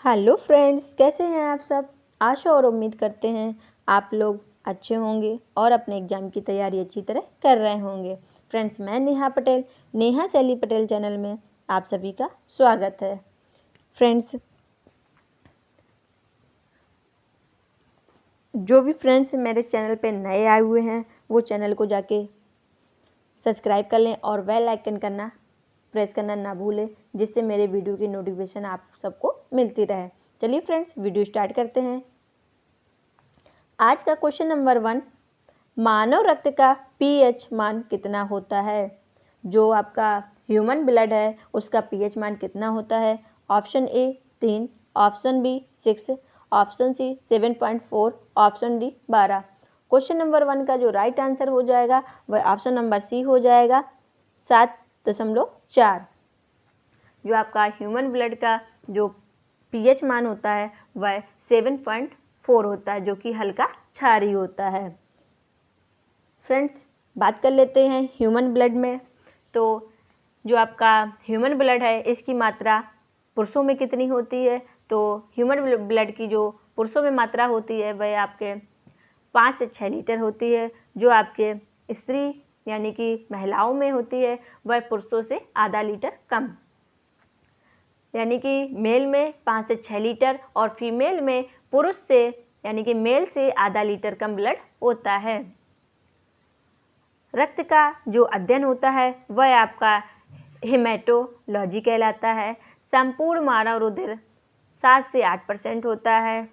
Hello friends, कैसे हैं आप सब। आशा और उम्मीद करते हैं आप लोग अच्छे होंगे और अपने एग्ज़ाम की तैयारी अच्छी तरह कर रहे होंगे। फ्रेंड्स, मैं नेहा पटेल, नेहा शैली पटेल चैनल में आप सभी का स्वागत है। फ्रेंड्स, जो भी फ्रेंड्स मेरे चैनल पे नए आए हुए हैं वो चैनल को जाके सब्सक्राइब कर लें और बेल आइकन प्रेस करना ना भूलें, जिससे मेरे वीडियो की नोटिफिकेशन आप सबको मिलती रहे। चलिए फ्रेंड्स, वीडियो स्टार्ट करते हैं। आज का क्वेश्चन नंबर 1, मानव रक्त का पीएच मान कितना होता है। जो आपका ह्यूमन ब्लड है उसका पीएच मान कितना होता है। Option A 3, option B 6, option C 7.4, option D 12। Question number 1 का जो राइट आंसर हो जाएगा वह ऑप्शन नंबर सी हो जाएगा, 7.4। जो आपका ह्यूमन ब्लड का जो पीएच मान होता है वह 7.4 होता है, जो कि हल्का क्षारीय होता है। फ्रेंड्स, बात कर लेते हैं ह्यूमन ब्लड में। तो जो आपका ह्यूमन ब्लड है इसकी मात्रा पुरुषों में कितनी होती है। तो ह्यूमन ब्लड की जो पुरुषों में मात्रा होती है वह आपके 5 से 6 लीटर होती है। जो आपके स्त्री यानी कि महिलाओं में होती है वह पुरुषों से आधा लीटर कम, यानी कि मेल में 5 से 6 लीटर और फीमेल में पुरुष से यानी कि मेल से आधा लीटर कम ब्लड होता है। रक्त का जो अध्ययन होता है वह आपका हेमेटोलॉजी कहलाता है। संपूर्ण मानव रुधिर 7 से 8% होता है।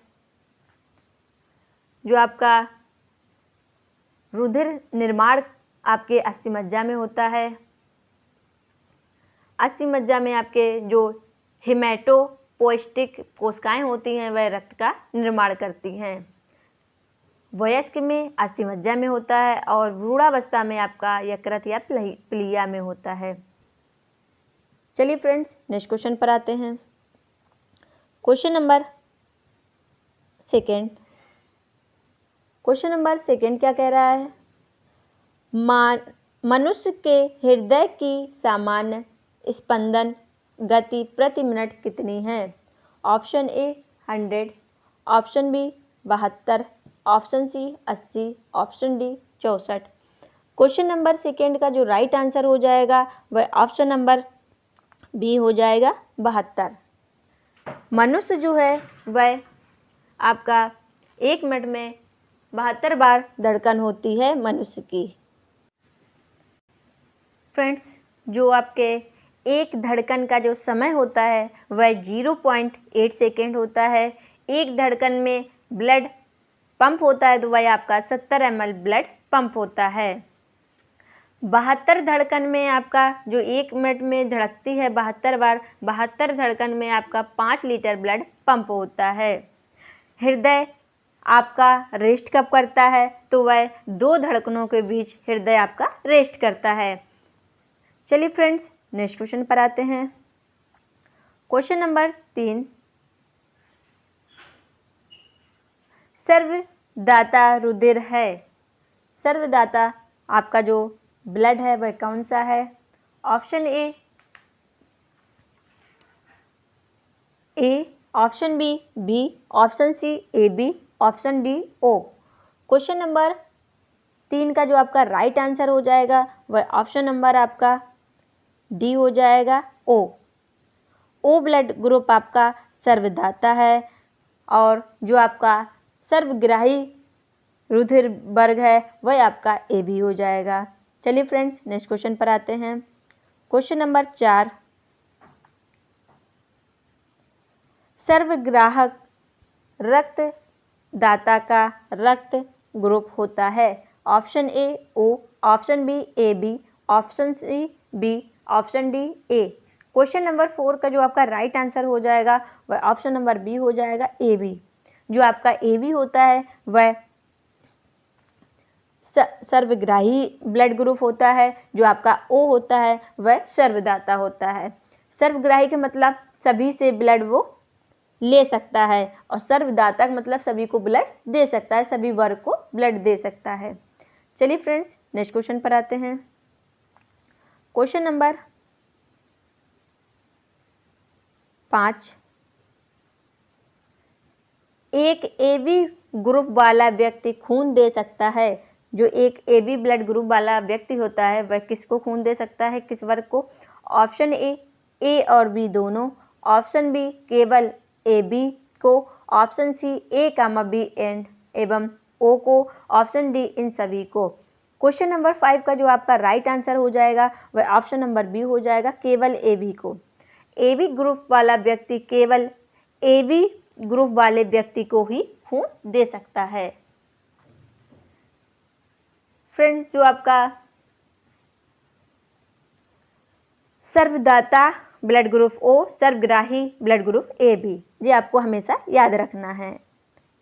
जो आपका रुधिर निर्माण आपके अस्थिमज्जा में होता है। अस्थिमज्जा में आपके जो हेमेटोपोएटिक कोशिकाएं होती हैं वह रक्त का निर्माण करती हैं। वयस्क में अस्थिमज्जा में होता है और भ्रूणावस्था में आपका यकृत या प्लीहा में होता है। चलिए फ्रेंड्स, नेक्स्ट क्वेश्चन पर आते हैं। क्वेश्चन नंबर सेकेंड क्या कह रहा है। मनुष्य के हृदय की सामान्य स्पंदन गति प्रति मिनट कितनी है। Option A 100, option B 72, option C 80, option D 64। Question number second का जो राइट आंसर हो जाएगा वह ऑप्शन नंबर बी हो जाएगा, 72। मनुष्य जो है वह आपका 1 मिनट में 72 बार धड़कन होती है मनुष्य की। फ्रेंड्स, जो आपके एक धड़कन का जो समय होता है वह 0.8 सेकेंड होता है। एक धड़कन में ब्लड पंप होता है तो वह आपका 70 ml ब्लड पंप होता है। 72 धड़कन में आपका जो 1 मिनट में धड़कती है 72 बार, 72 धड़कन में आपका 5 लीटर ब्लड पंप होता है। हृदय आपका रेस्ट कब करता है तो वह 2 धड़कनों के बीच हृदय आपका रेस्ट करता है। चलिए फ्रेंड्स, नेक्स्ट क्वेश्चन पर आते हैं। क्वेश्चन नंबर 3, सर्वदाता रुधिर है। सर्वदाता आपका जो ब्लड है वह कौन सा है। Option A, option B, option C A B, option D O. Question number 3 का जो आपका राइट आंसर हो जाएगा वह ऑप्शन नंबर आपका डी हो जाएगा, ओ ब्लड ग्रुप आपका सर्वदाता है और जो आपका सर्वग्राही रुधिर वर्ग है वह आपका ए बी हो जाएगा। चलिए फ्रेंड्स, नेक्स्ट क्वेश्चन पर आते हैं। क्वेश्चन नंबर 4, सर्वग्राहक रक्तदाता का रक्त ग्रुप होता है। Option A O, option B A B, option C B, option D A. Question number 4 का जो आपका राइट आंसर हो जाएगा वह ऑप्शन नंबर बी हो जाएगा, ए बी। जो आपका ए बी होता है वह सर्वग्राही ब्लड ग्रुप होता है। जो आपका ओ होता है वह सर्वदाता होता है। सर्वग्राही का मतलब सभी से ब्लड वो ले सकता है और सर्वदाता मतलब सभी को ब्लड दे सकता है, सभी वर्ग को ब्लड दे सकता है। चलिए फ्रेंड्स, नेक्स्ट क्वेश्चन पर आते हैं। क्वेश्चन नंबर 5, एक AB ग्रुप वाला व्यक्ति खून दे सकता है। जो एक AB ब्लड ग्रुप वाला व्यक्ति होता है वह किसको खून दे सकता है, किस वर्ग को? ऑप्शन ए और बी दोनों, ऑप्शन बी केवल AB को, ऑप्शन सी A, B एवं O को, ऑप्शन डी इन सभी को। क्वेश्चन नंबर 5 का जो आपका राइट आंसर हो जाएगा वह ऑप्शन नंबर बी हो जाएगा, केवल AB को। AB ग्रुप वाला व्यक्ति केवल AB ग्रुप वाले व्यक्ति को ही खून दे सकता है। फ्रेंड्स, जो आपका सर्वदाता ब्लड ग्रुप O, सर्वग्राही ब्लड ग्रुप AB, ये आपको हमेशा याद रखना है।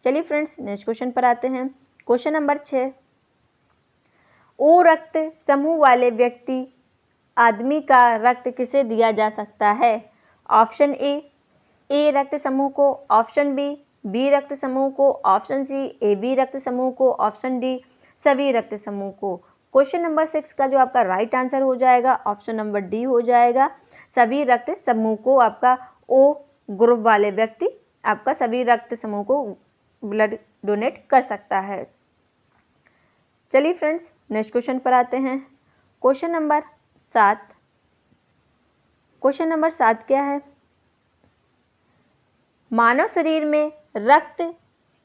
चलिए फ्रेंड्स, नेक्स्ट क्वेश्चन पर आते हैं। क्वेश्चन नंबर 6, O रक्त समूह वाले व्यक्ति आदमी का रक्त किसे दिया जा सकता है? ऑप्शन ए रक्त समूह को, ऑप्शन बी रक्त समूह को, ऑप्शन सी AB रक्त समूह को, ऑप्शन डी सभी रक्त समूह को। क्वेश्चन नंबर 6 का जो आपका राइट आंसर हो जाएगा ऑप्शन नंबर डी हो जाएगा, सभी रक्त समूह को आपका O ग्रुप वाले व्यक्ति आपका सभी रक्त समूह को ब्लड डोनेट कर सकता है। चलिए फ्रेंड्स, नेक्स्ट क्वेश्चन पर आते हैं। Question number 7। क्वेश्चन नंबर 7 क्या है? मानव शरीर में रक्त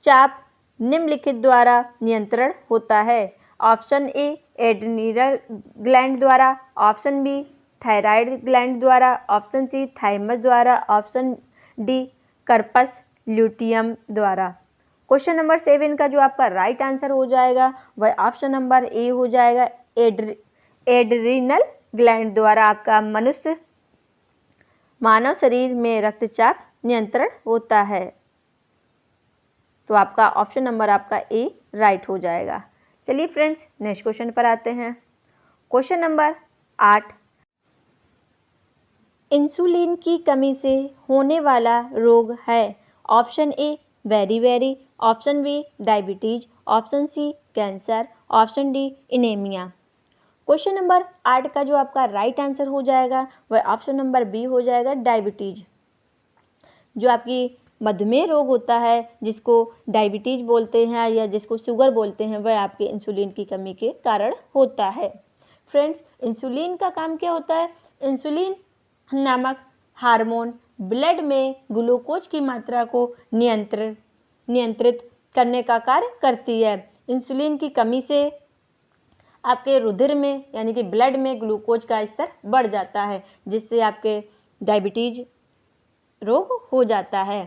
चाप निम्नलिखित द्वारा नियंत्रण होता है। ऑप्शन ए एड्रीनल ग्लैंड द्वारा, ऑप्शन बी थायराइड ग्लैंड द्वारा, ऑप्शन सी थाइमस द्वारा, ऑप्शन डी कर्पस ल्यूटियम द्वारा। क्वेश्चन नंबर 7 का जो आपका राइट आंसर हो जाएगा वह ऑप्शन नंबर ए हो जाएगा, एड्रीनल ग्लैंड द्वारा आपका मानव शरीर में रक्तचाप नियंत्रण होता है। तो आपका ऑप्शन नंबर आपका ए राइट हो जाएगा। चलिए फ्रेंड्स, नेक्स्ट क्वेश्चन पर आते हैं। क्वेश्चन नंबर 8, इंसुलिन की कमी से होने वाला रोग है। Option A berry, option B diabetes, option C cancer, option D anaemia. Question number 8 का जो आपका राइट आंसर हो जाएगा वह ऑप्शन नंबर बी हो जाएगा, डायबिटीज। जो आपकी मधुमेह रोग होता है, जिसको डायबिटीज बोलते हैं या जिसको शुगर बोलते हैं, वह आपके इंसुलिन की कमी के कारण होता है। फ्रेंड्स, इंसुलिन का काम क्या होता है? इंसुलिन नामक हार्मोन ब्लड में ग्लूकोज की मात्रा को नियंत्रित करने का कार्य करती है। इंसुलिन की कमी से आपके रुधिर में यानी कि ब्लड में ग्लूकोज का स्तर बढ़ जाता है, जिससे आपके डायबिटीज रोग हो जाता है।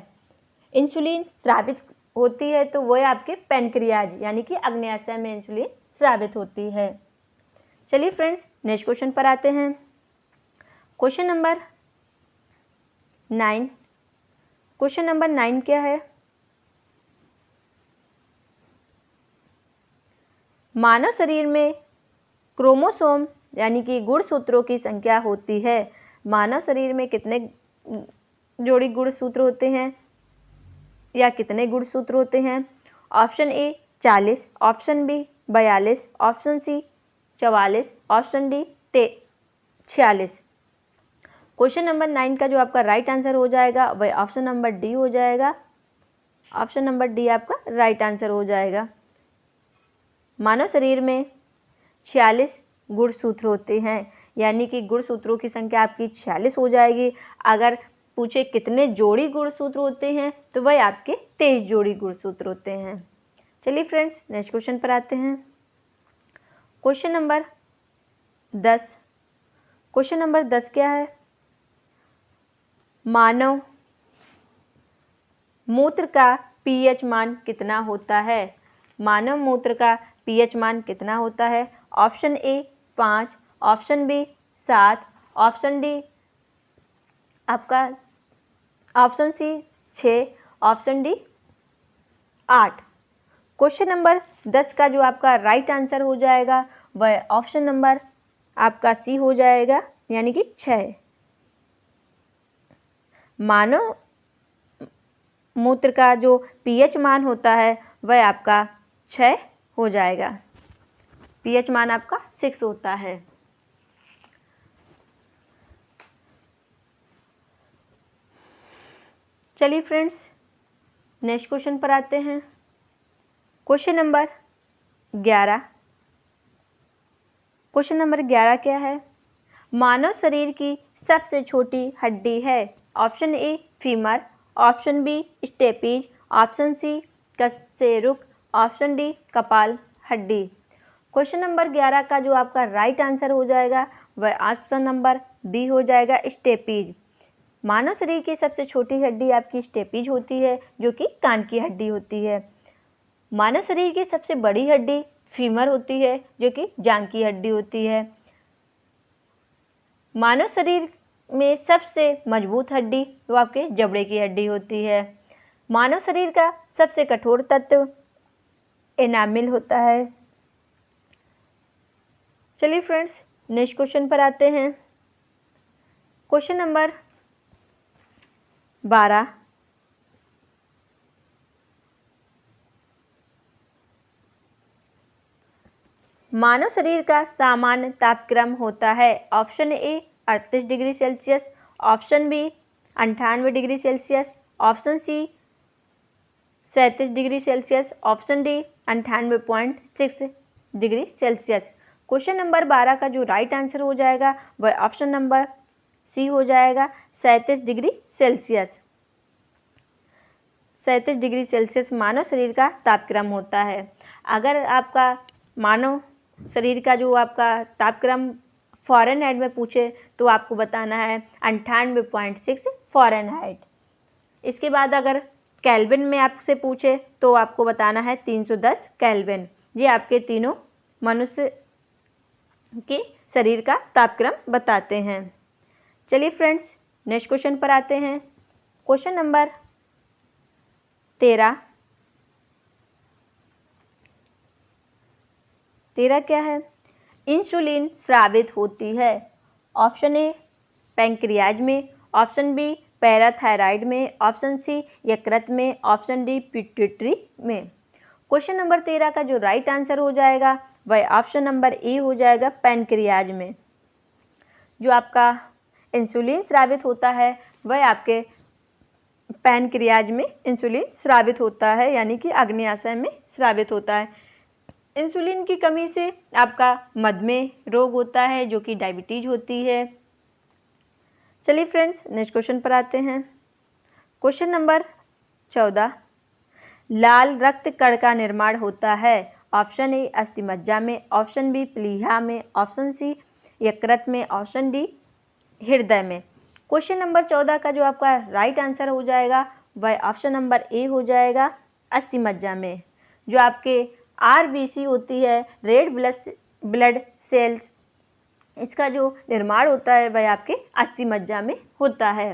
इंसुलिन स्रावित होती है तो वह आपके पैनक्रियाज यानी कि अग्न्याशय में इंसुलिन स्रावित होती है। चलिए फ्रेंड्स, नेक्स्ट क्वेश्चन पर आते हैं। Question number 9। क्वेश्चन नंबर 9 क्या है? मानव शरीर में क्रोमोसोम यानी कि गुणसूत्रों की संख्या होती है। मानव शरीर में कितने जोड़ी गुणसूत्र होते हैं या कितने गुणसूत्र होते हैं? Option A 40, option B 42, option C 44, option D 46। Question number 9 का जो आपका राइट आंसर हो जाएगा वह ऑप्शन नंबर डी हो जाएगा। ऑप्शन नंबर डी आपका राइट आंसर हो जाएगा। मानव शरीर में 46 गुणसूत्र होते हैं, यानी कि गुणसूत्रों की संख्या आपकी 46 हो जाएगी। अगर पूछे कितने जोड़ी गुणसूत्र होते हैं तो वह आपके 23 जोड़ी गुणसूत्र होते हैं। चलिए फ्रेंड्स, नेक्स्ट क्वेश्चन पर आते हैं। Question number 10। क्वेश्चन नंबर 10 क्या है? मानव मूत्र का पीएच मान कितना होता है? मानव मूत्र का पीएच मान कितना होता है? Option A 5, option B 7, option D आपका option C 6, option D 8। Question number 10 का जो आपका राइट आंसर हो जाएगा वह ऑप्शन नंबर आपका सी हो जाएगा, यानी कि 6। मानव मूत्र का जो पीएच मान होता है वह आपका 6 हो जाएगा। पीएच मान आपका 6 होता है। चलिए फ्रेंड्स, नेक्स्ट क्वेश्चन पर आते हैं। Question number 11। क्वेश्चन नंबर 11 क्या है? मानव शरीर की सबसे छोटी हड्डी है। Option A femur, option B stapes, option C कशेरुक, ऑप्शन डी कपाल हड्डी। क्वेश्चन नंबर 11 का जो आपका राइट आंसर हो जाएगा वह ऑप्शन नंबर बी हो जाएगा, स्टेपीज। मानव शरीर की सबसे छोटी हड्डी आपकी स्टेपीज होती है, जो कि कान की हड्डी होती है। मानव शरीर की सबसे बड़ी हड्डी फीमर होती है, जो कि जांघ की हड्डी होती है। मानव शरीर में सबसे मजबूत हड्डी वो आपके जबड़े की हड्डी होती है। मानव शरीर का सबसे कठोर तत्व एनामिल होता है। चलिए फ्रेंड्स, नेक्स्ट क्वेश्चन पर आते हैं। Question number 12। मानव शरीर का सामान्य तापक्रम होता है। Option A 38 degree Celsius, option B 98 degree Celsius, option C 37 degree Celsius, option D 98.6 degree Celsius. Question number 12 का जो राइट आंसर हो जाएगा वह ऑप्शन नंबर सी हो जाएगा, 37 डिग्री सेल्सियस। 37 डिग्री सेल्सियस मानव शरीर का तापक्रम होता है। अगर आपका मानव शरीर का जो आपका तापक्रम फ़ारेनहाइट में पूछे तो आपको बताना है 98.6 फ़ारेनहाइट। इसके बाद अगर केल्विन में आपसे पूछे तो आपको बताना है 310 केल्विन। ये आपके तीनों मनुष्य के शरीर का तापक्रम बताते हैं। चलिए फ्रेंड्स, नेक्स्ट क्वेश्चन पर आते हैं। Question number 13। 13 क्या है? इंसुलिन स्रावित होती है। ऑप्शन ए पैंक्रियाज में, ऑप्शन बी पैराथायराइड में, ऑप्शन सी यकृत में, ऑप्शन डी पिट्यूटरी में। क्वेश्चन नंबर 13 का जो राइट आंसर हो जाएगा वह ऑप्शन नंबर ए हो जाएगा, पैंक्रियाज में। जो आपका इंसुलिन स्रावित होता है वह आपके पैंक्रियाज में इंसुलिन स्रावित होता है, यानी कि अग्न्याशय में स्रावित होता है। इंसुलिन की कमी से आपका मधुमेह रोग होता है, जो कि डायबिटीज होती है। चलिए फ्रेंड्स, नेक्स्ट क्वेश्चन पर आते हैं। Question number 14। लाल रक्त कण का निर्माण होता है। ऑप्शन ए अस्थिमज्जा में, ऑप्शन बी प्लीहा में, ऑप्शन सी यकृत में, ऑप्शन डी हृदय में। क्वेश्चन नंबर 14 का जो आपका राइट आंसर हो जाएगा वह ऑप्शन नंबर ए हो जाएगा, अस्थिमज्जा में। जो आपके आरबीसी होती है, रेड ब्लड सेल्स, इसका जो निर्माण होता है वह आपके अस्थिमज्जा में होता है।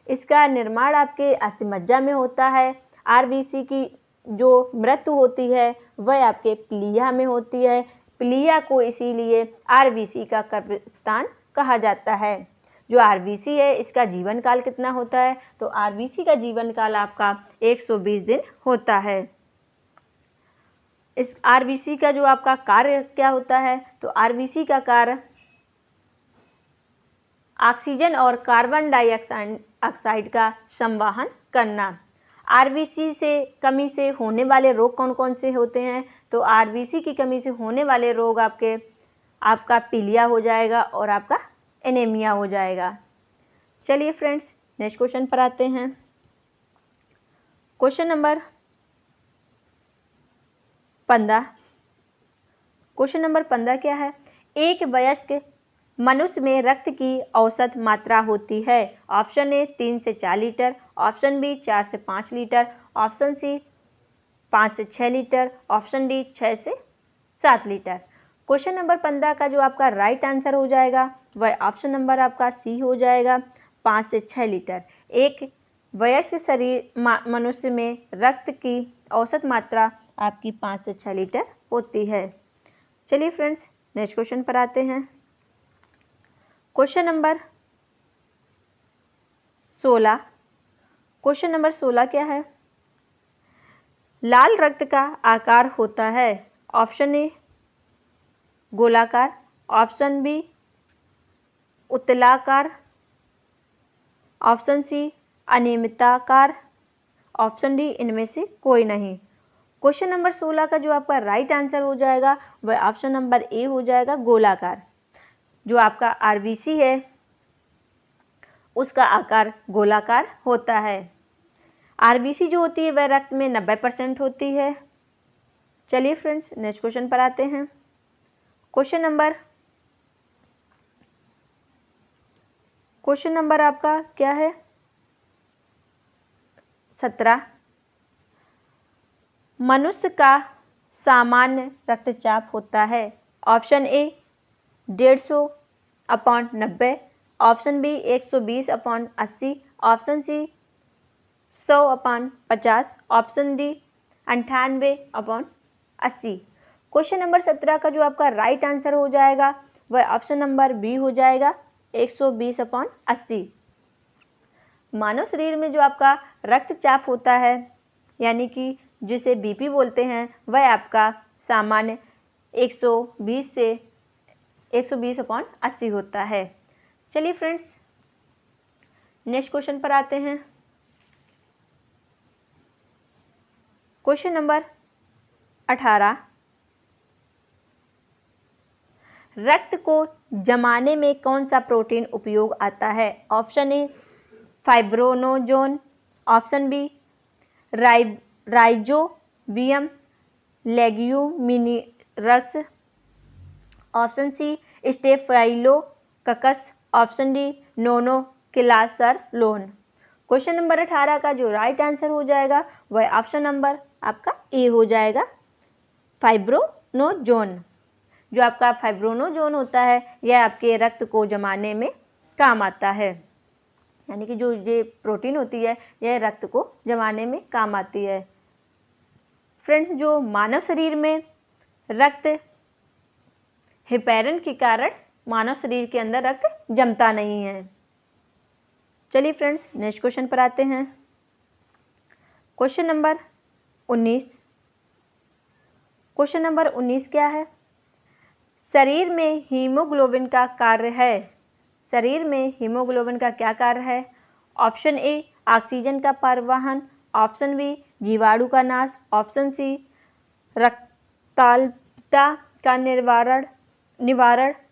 इसका निर्माण आपके अस्थिमज्जा में होता है। आरबीसी की जो मृत्यु होती है वह आपके प्लीहा में होती है। प्लीहा को इसीलिए आरबीसी का कब्रिस्तान कहा जाता है। जो आरबीसी है इसका जीवन काल कितना होता है? तो आरबीसी का जीवन काल आपका 120 दिन होता है। इस आरबीसी का जो आपका कार्य क्या होता है? तो आरबीसी का कार्य ऑक्सीजन और कार्बन डाइऑक्साइड का संवहन करना। आरबीसी से कमी से होने वाले रोग कौन कौन से होते हैं? तो आरबीसी की कमी से होने वाले रोग आपका पीलिया हो जाएगा और आपका एनीमिया हो जाएगा। चलिए फ्रेंड्स, नेक्स्ट क्वेश्चन पर आते हैं। Question number 15। क्वेश्चन नंबर 15 क्या है? एक वयस्क मनुष्य में रक्त की औसत मात्रा होती है। ऑप्शन ए 3 से 4 लीटर, ऑप्शन बी 4 से 5 लीटर, ऑप्शन सी 5 से 6 लीटर, ऑप्शन डी 6 से 7 लीटर। क्वेश्चन नंबर 15 का जो आपका राइट आंसर हो जाएगा वह ऑप्शन नंबर आपका सी हो जाएगा, 5 से 6 लीटर। एक वयस्क शरीर मनुष्य में रक्त की औसत मात्रा आपकी 5 से 6 लीटर होती है। चलिए फ्रेंड्स, नेक्स्ट क्वेश्चन पर आते हैं। Question number 16। क्वेश्चन नंबर 16 क्या है? लाल रक्त का आकार होता है। ऑप्शन ए गोलाकार, ऑप्शन बी उत्तलाकार, ऑप्शन सी अनियमिताकार, ऑप्शन डी इनमें से कोई नहीं। क्वेश्चन नंबर 16 का जो आपका राइट आंसर हो जाएगा वह ऑप्शन नंबर ए हो जाएगा, गोलाकार। जो आपका आरबीसी है उसका आकार गोलाकार होता है। आरबीसी जो होती है वह रक्त में 90% होती है। चलिए फ्रेंड्स नेक्स्ट क्वेश्चन पर आते हैं। क्वेश्चन नंबर आपका क्या है? 17। मनुष्य का सामान्य रक्तचाप होता है। Option A 150/90, option B 120/80, option C 100/50, option D 98/80। Question number 17 का जो आपका राइट आंसर हो जाएगा वह ऑप्शन नंबर बी हो जाएगा, 120/80। मानव शरीर में जो आपका रक्तचाप होता है यानी कि जिसे बीपी बोलते हैं वह आपका सामान्य 120/80 होता है। चलिए फ्रेंड्स नेक्स्ट क्वेश्चन पर आते हैं। Question number 18। रक्त को जमाने में कौन सा प्रोटीन उपयोग आता है? Option A fibrinogen, option B rhizobium leguminosarum, option C staphylococcus, option D नोनोक्लासरलोन। क्वेश्चन नंबर 18 का जो राइट आंसर हो जाएगा वह ऑप्शन नंबर आपका ए हो जाएगा, फाइब्रोनोजोन। जो आपका फाइब्रोनोजोन होता है यह आपके रक्त को जमाने में काम आता है, यानी कि जो ये प्रोटीन होती है यह रक्त को जमाने में काम आती है। फ्रेंड्स जो मानव शरीर में रक्त हेपेरिन के कारण मानव शरीर के अंदर रक्त जमता नहीं है। चलिए फ्रेंड्स नेक्स्ट क्वेश्चन पर आते हैं। Question number 19। क्वेश्चन नंबर 19 क्या है? शरीर में हीमोग्लोबिन का कार्य है। शरीर में हीमोग्लोबिन का क्या कार्य है? ऑप्शन ए ऑक्सीजन का परिवहन, ऑप्शन बी जीवाणु का नाश, ऑप्शन सी रक्ताल्पता का निवारण,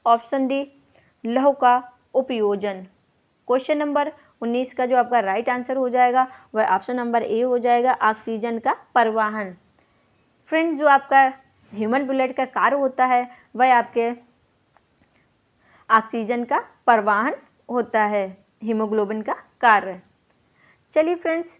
ऑप्शन डी लौह का उपयोजन। क्वेश्चन नंबर 19 का जो आपका राइट आंसर हो जाएगा वह ऑप्शन नंबर ए हो जाएगा, ऑक्सीजन का परिवहन। फ्रेंड्स जो आपका ह्यूमन ब्लड का कार्य होता है वह आपके ऑक्सीजन का परिवहन होता है, हीमोग्लोबिन का कार्य। चलिए फ्रेंड्स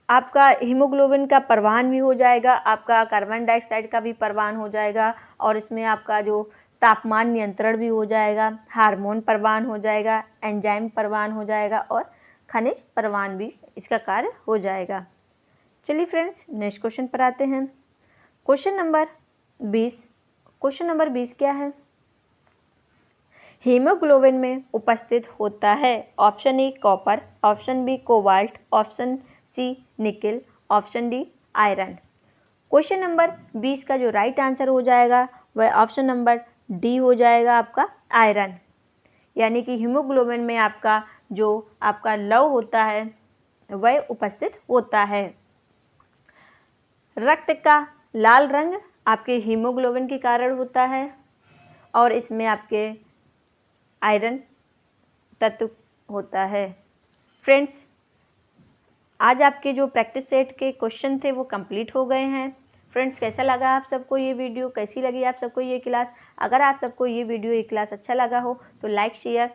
आपका हीमोग्लोबिन का परिवहन भी हो जाएगा, आपका कार्बन डाइऑक्साइड का भी परिवहन हो जाएगा और इसमें आपका जो तापमान नियंत्रण भी हो जाएगा, हार्मोन परिवहन हो जाएगा, एंजाइम परिवहन हो जाएगा और खनिज परिवहन भी इसका कार्य हो जाएगा। चलिए फ्रेंड्स नेक्स्ट क्वेश्चन पर आते हैं। Question number 20। क्वेश्चन नंबर 20 क्या है? हीमोग्लोबिन में उपस्थित होता है। Option A copper, option B cobalt, option C nickel, option D iron. Question number 20 का जो राइट आंसर हो जाएगा वह ऑप्शन नंबर डी हो जाएगा, आपका आयरन। यानी कि हीमोग्लोबिन में आपका जो आपका लौह होता है वह उपस्थित होता है। रक्त का लाल रंग आपके हीमोग्लोबिन के कारण होता है और इसमें आपके आयरन तत्व होता है। फ्रेंड्स आज आपके जो प्रैक्टिस सेट के क्वेश्चन थे वो कंप्लीट हो गए हैं। फ्रेंड्स कैसा लगा आप सबको ये वीडियो, कैसी लगी आप सबको ये क्लास? अगर आप सबको ये वीडियो ये क्लास अच्छा लगा हो तो लाइक शेयर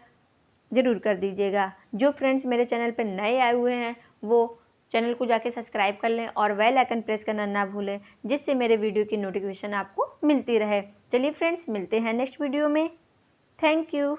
ज़रूर कर दीजिएगा। जो फ्रेंड्स मेरे चैनल पर नए आए हुए हैं वो चैनल को जाके सब्सक्राइब कर लें और बेल आइकन प्रेस करना ना भूलें, जिससे मेरे वीडियो की नोटिफिकेशन आपको मिलती रहे। चलिए फ्रेंड्स मिलते हैं नेक्स्ट वीडियो में। Thank you.